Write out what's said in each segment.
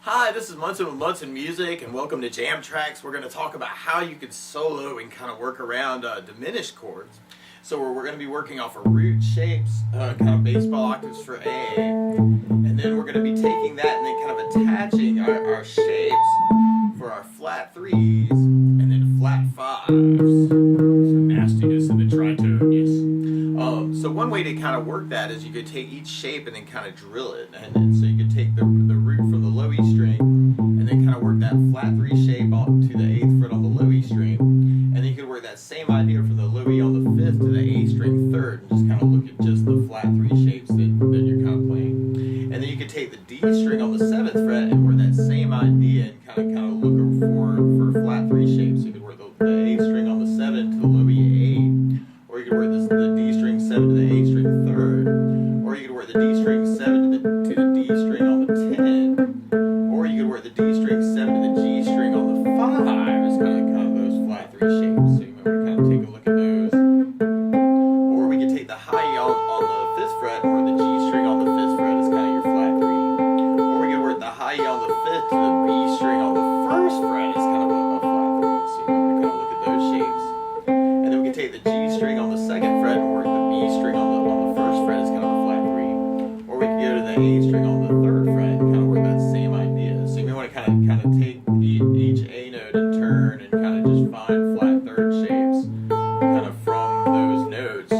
Hi, this is Munson with Munson Music, and welcome to Jam Tracks. We're going to talk about how you can solo and kind of work around diminished chords. So we're going to be working off of root shapes, kind of baseball octaves for A, and then we're going to be taking that and then kind of attaching our shapes for our flat threes and then flat fives. Some nastiness in the tritone, yes. So one way to kind of work that is you could take each shape and then kind of drill it. And so you could take the root from the low E string and then kind of work that flat three shape up to the 8th fret on the low E string. And then you could work that same idea from the low E on the 5th to the A string 3rd and just kind of look at just the flat three shapes that you're kind of playing. And then you could take the D string on the 7th fret and work that same idea and kind of look for flat three shapes. So you could work the A string on the 7th to the low E 8. Or you could work the D string 7 to the A string 3rd, or you could work the D string 7 to the D string on the 10, or you could work the D string 7 to the G string on the 5. It's kind of those flat three shapes. So you might want to kind of take a look at those. Or we could take the high E on the 5th fret, or the G string on the 5th fret is kind of your flat three. Or we could work the high E on the 5th to the B string on the 1st fret is kind of a flat three. So you might want to kind of look at those shapes. And then we can take the G string on the 2nd fret and work the B string on the 1st fret is kind of a flat three. Or we can go to the A string on the 3rd fret and kind of work that same idea. So you may want to kind of take each A note in turn and kind of just find flat third shapes kind of from those notes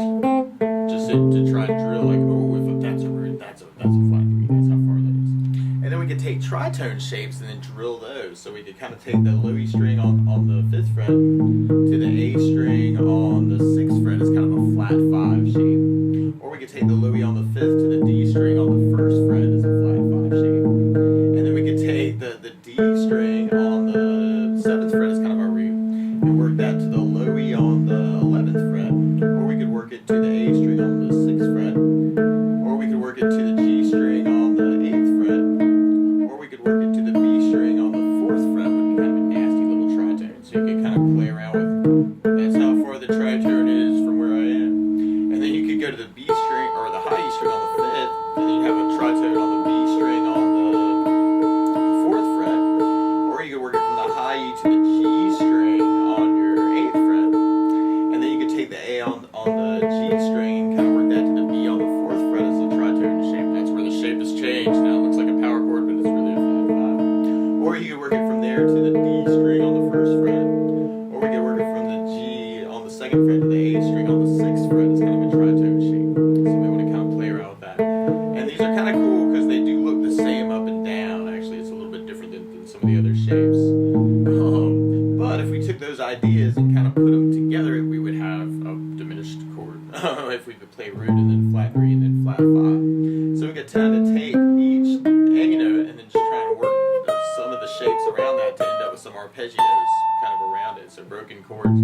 just to try and drill like, oh, if that's a root, that's a flat three, that's how far that is. And then we could take tritone shapes and then drill those. So we could kind of take the low E string on the 5th fret to the A string on the 6th fret is kind of a flat 5 shape. Or we could take the low E on the 5th to the D string on the 1st fret is a flat 5 shape. And then we could take the D string on the 7th fret is kind of our root and work that to the low E on the 11th fret. Or we could work it to the A string on the 6th fret. Or we could work it to the G string on the 8th fret. Or we could work it to the B string on the 4th fret, would be kind of a nasty little tritone. So you could kind of play around with, that's how far the tritone is from where I am. And then you could go to the B string, or the high E string on the 5th, and then you have a tritone on the B string on the 4th fret. Or you could work it from the high E to the G string on your 8th fret. And then you could take the A on the G string and kind of work that to the B on the 4th fret as a tritone shape. That's where the shape has changed. Now it looks like a power chord, but it's really a flat 5. Or you could work it from there to the D string on the 1st fret. Or we could work it from the G on the 2nd fret to the A string on the 6th fret. It's kind of a tritone shape. So you may want to kind of play around with that. And these are kind of cool because they do look the same up and down. Actually, it's a little bit different than some of the other shapes. But if we took those ideas and kind of put them together, we would have a diminished chord. If we could play root and then flat 3 and then flat 5. So we could tend to take each A note and then just try and work some of the shapes around that to end up with some arpeggios kind of around it, so broken chords.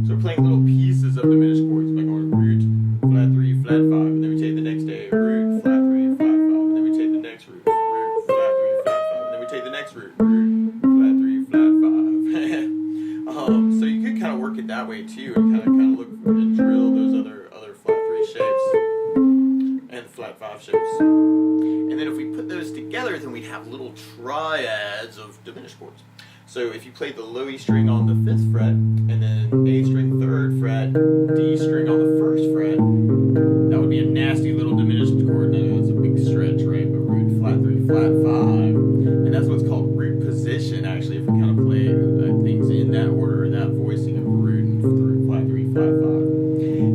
So we're playing little pieces of diminished chords by going root, flat 3, flat 5, and then we take the next A, root, flat 3, flat 5, and then we take the next root, root, flat 3, flat 5, and then we take the next root, root, flat 3, flat 5. So you could kind of work it that way too, and kind of look and drill those other flat 3 shapes and flat 5 shapes. And then if we put those together, then we'd have little triads of diminished chords. So if you played the low E string on the 5th fret, and then A string 3rd fret, D string on the 1st fret, that would be a nasty little diminished chord. I know it's a big stretch, right? But root, flat 3, flat 5. And that's what's called root position, actually, if we kind of play things in that order, that voicing of root and flat 3, flat 5.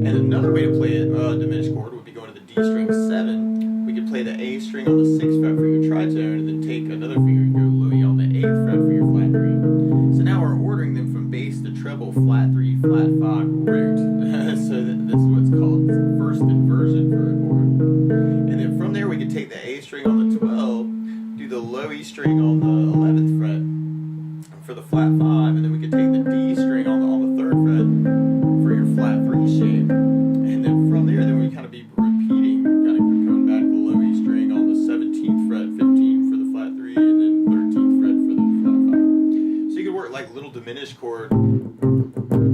And another way to play a diminished chord would be going to the D string 7. We could play the A string on the 6th fret for your tritone, and then take another finger and go low E on the 8th fret for your flat 3. So now we're ordering them from bass to treble, flat 3, flat 5, root. So this is what's called first inversion for a chord. And then from there we could take the A string on the 12, do the low E string on the 11th fret for the flat 5, and then we could take the D string on the 3rd fret for your flat 3 shape. And then from there, then we kind of be repeating, kind of coming back to the low E string on the 17th fret, 15 for the flat 3, and then 13th fret for the flat 5. So you could work like little diminished chord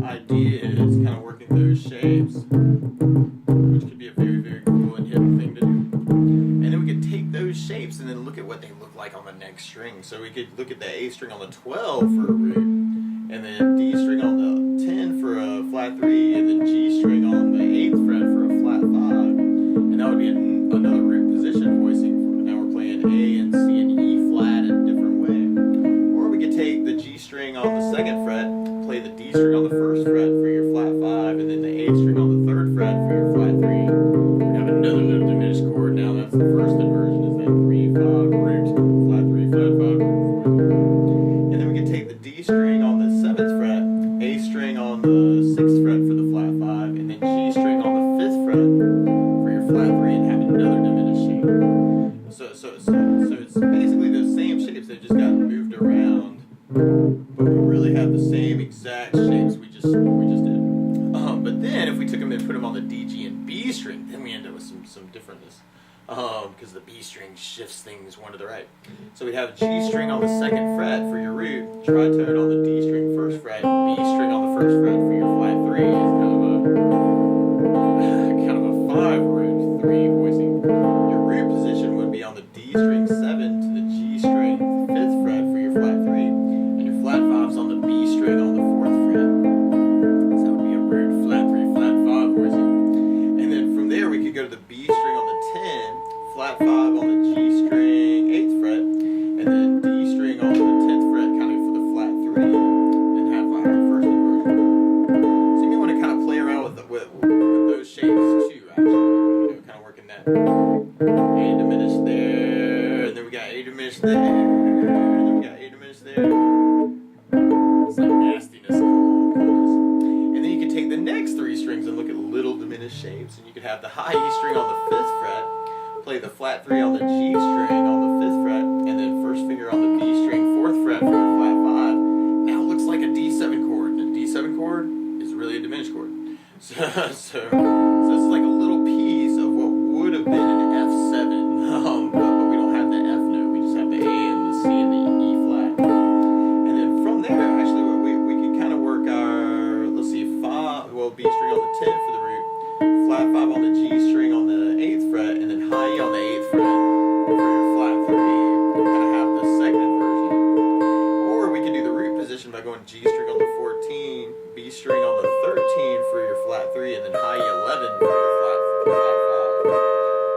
ideas, kind of working those shapes, which could be a very, very cool and hidden thing to do. And then we could take those shapes and then look at what they look like on the next string. So we could look at the A string on the 12 for a root, and then D string on the 10 for a flat 3, and then G string on the 8th fret for a flat 5. And that would be another root position voicing. Now we're playing A and C and E flat in a different way. Or we could take the G string on the 2nd fret, play the D string on the 1st fret for your flat 5, and then the A string on the 3rd fret for your flat 3. We have another little diminished chord. Now that's the first inversion, is that 3, 5, root, flat 3, flat 5, root. And then we can take the D string on the 7th fret, A string on the 6th fret for the flat 5, and then G string on the 5th fret for your flat 3, and have another diminished shape. So it's basically those same shapes, they just got moved around, but we really have the same exact shapes we just did. But then if we took them and put them on the D, G, and B string, then we end up with some differentness, because the B string shifts things one to the right. So we'd have G string on the 2nd fret for your root, tritone on the D string 1st fret, B string on the 1st fret for your flat 3 is kind of a 5 root 3 voicing. Your root position would be on the D string 7 to the G string 5th fret for your flat 3, and your flat 5's on the B string on the 4th fret. So that would be a root flat 3, flat 5 voicing. And then from there we could go to the B string on the 10, flat 5 on the G string 8th fret, and then D string on the 10th fret kind of for the flat 3, and have like our first inversion. So you may want to kind of play around with those shapes too, actually, kind of working that. A diminished there, and then we got A diminished there, and then we got A diminished there. It's like nastiness, coolness. And then you can take the next 3 strings and look at little diminished shapes, and you could have the high E string on the 5th fret, play the flat 3 on the G string on the 5th fret, and then first finger on the B string 4th fret for your flat 5. Now it looks like a D7 chord, and a D7 chord is really a diminished chord. So it's like a little piece of what would have been an F7, but we don't have the F note, we just have the A and the C and the E flat. And then from there, actually, we could kind of work our, let's see, B string on the 10 for the root, flat 5 on the G string on the 8th fret, and then high E on the 8th fret for your flat 3, and kind of have the 2nd inversion. Or we could do the root position by going G string on the 14, B string on the 13 for your flat 3, and then high E 11 for your flat 5.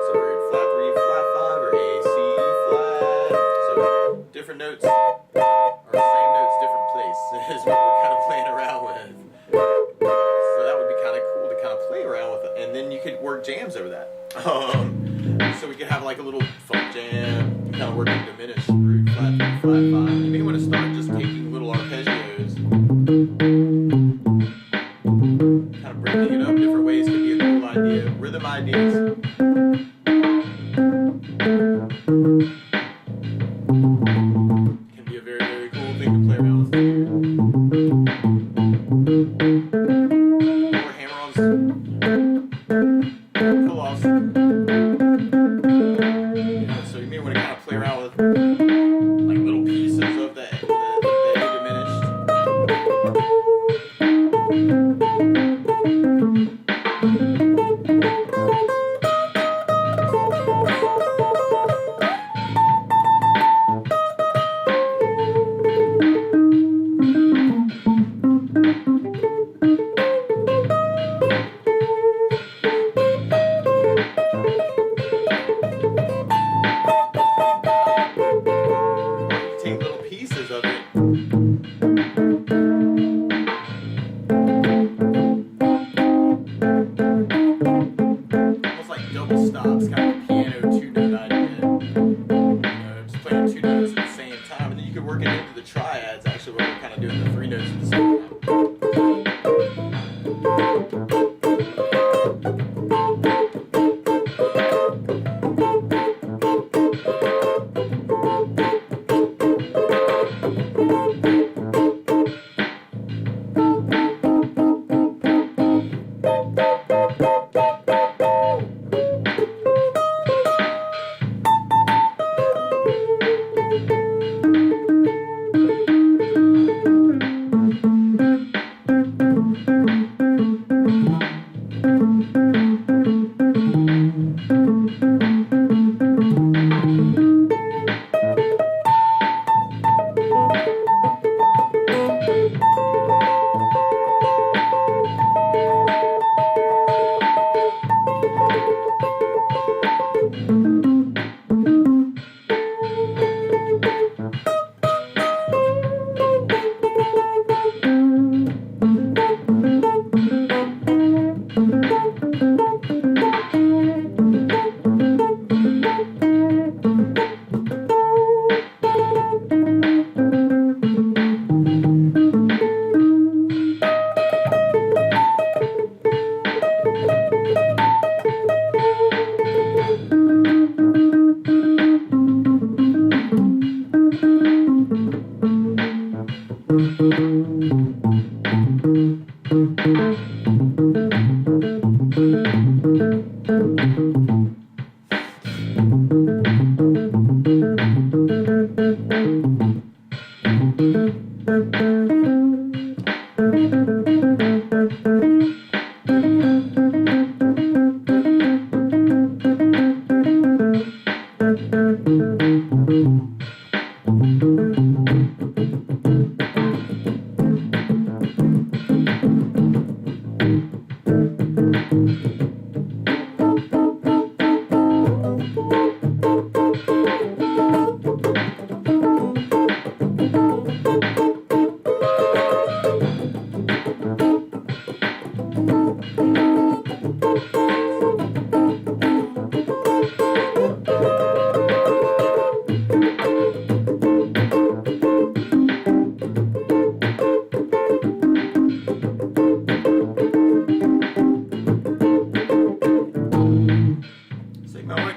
So root flat 3, flat 5, or A, C, E flat. So different notes, or same notes, different place is what we're kind of playing around with. So that would be kind of cool to kind of play around with it, and then you could work jams over that. So we could have like a little funk jam, kind of working diminished root flat 3, flat 5. You may want to start just taking little arpeggios, kind of breaking it up different ways. Could be a cool idea. Rhythm ideas. Can be a very, very cool thing to play around with too. Or hammer-ons, pull-offs. So you may want to kind of play around with like little pieces of the A diminished.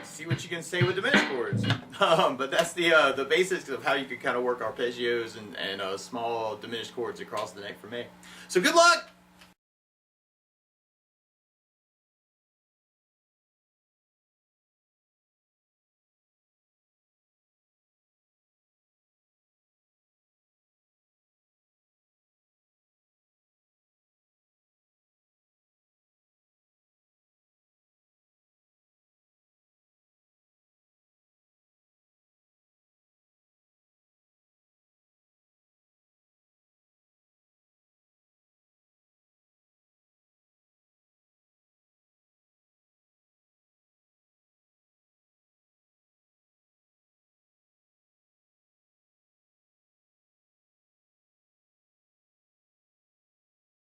See what you can say with diminished chords. But that's the basics of how you can kind of work arpeggios and small diminished chords across the neck for me. So good luck!